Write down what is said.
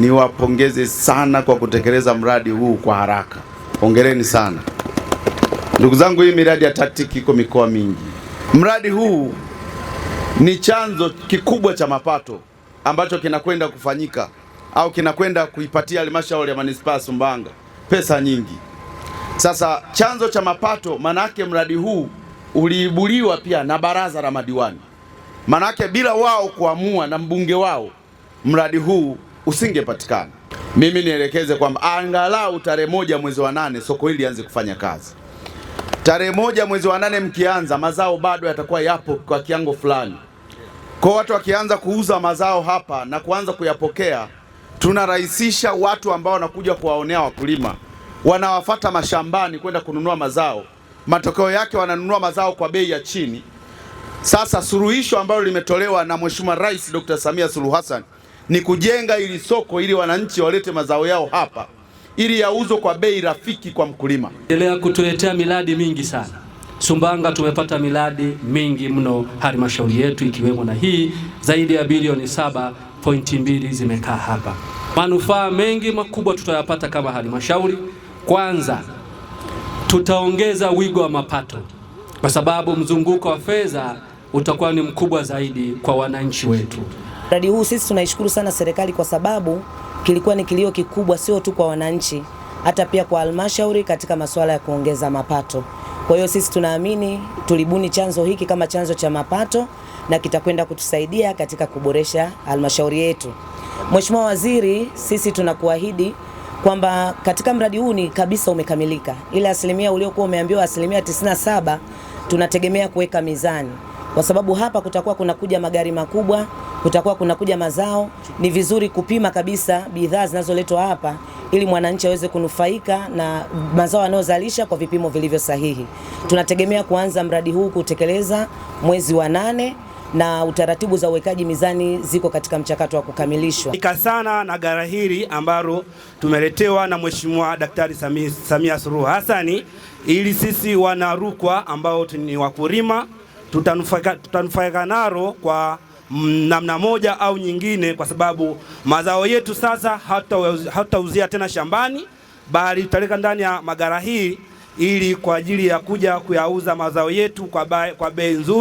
niwapongeze sana kwa kutekeleza mradi huu kwa haraka. Hongereni sana ndugu zangu. Hii miradi ya TACTIC iko mikoa mingi. Mradi huu ni chanzo kikubwa cha mapato ambacho kinakwenda kufanyika au kinakwenda kuipatia halmashauri ya manispaa ya Sumbawanga pesa nyingi. Sasa chanzo cha mapato, manake mradi huu uliibuliwa pia na baraza la madiwani, manake bila wao kuamua na mbunge wao mradi huu usingepatikana. Mimi nielekeze kwamba angalau tarehe 1 mwezi wa 8 soko hili lianze kufanya kazi. Tarehe 1 mwezi wa 8 mkianza, mazao bado yatakuwa yapo kwa kiwango fulani. Kwa watu wakianza kuuza mazao hapa na kuanza kuyapokea, tunarahisisha watu ambao wanakuja kuwaonea wakulima, wanawafata mashambani kwenda kununua mazao. Matokeo yake wananunua mazao kwa bei ya chini. Sasa suluhisho ambalo limetolewa na Mheshimiwa Rais Dr. Samia Suluhu Hassan ni kujenga ili soko ili wananchi walete mazao yao hapa ili yauzwe kwa bei rafiki kwa mkulima. Endelea kutuletea miradi mingi sana. Sumbawanga tumepata miradi mingi mno halmashauri yetu, ikiwemo na hii zaidi ya bilioni 7.2 zimekaa hapa. Manufaa mengi makubwa tutayapata kama halmashauri. Kwanza, tutaongeza wigo wa mapato kwa sababu mzunguko wa fedha utakuwa ni mkubwa zaidi kwa wananchi wetu. Mradi huu sisi tunaishukuru sana serikali kwa sababu kilikuwa ni kilio kikubwa, sio tu kwa wananchi, hata pia kwa halmashauri katika masuala ya kuongeza mapato. Kwa hiyo sisi tunaamini tulibuni chanzo hiki kama chanzo cha mapato na kitakwenda kutusaidia katika kuboresha halmashauri yetu. Mheshimiwa Waziri, sisi tunakuahidi kwamba katika mradi huu ni kabisa umekamilika. Ile asilimia uliokuwa umeambiwa asilimia 97 tunategemea kuweka mizani, kwa sababu hapa kutakuwa kunakuja magari makubwa, kutakuwa kunakuja mazao. Ni vizuri kupima kabisa bidhaa zinazoletwa hapa ili mwananchi aweze kunufaika na mazao yanayozalisha kwa vipimo vilivyo sahihi. Tunategemea kuanza mradi huu kutekeleza mwezi wa 8 na utaratibu za uwekaji mizani ziko katika mchakato wa kukamilishwa. Nika sana na gara hili ambalo tumeletewa na Mheshimiwa Daktari Samia Suluhu Hassan, ili sisi wana Rukwa ambao ni wakulima tutanufaika nalo kwa namna moja au nyingine, kwa sababu mazao yetu sasa hatutauzia tena shambani, bali tutaleka ndani ya magara hii ili kwa ajili ya kuja kuyauza mazao yetu kwa bei nzuri.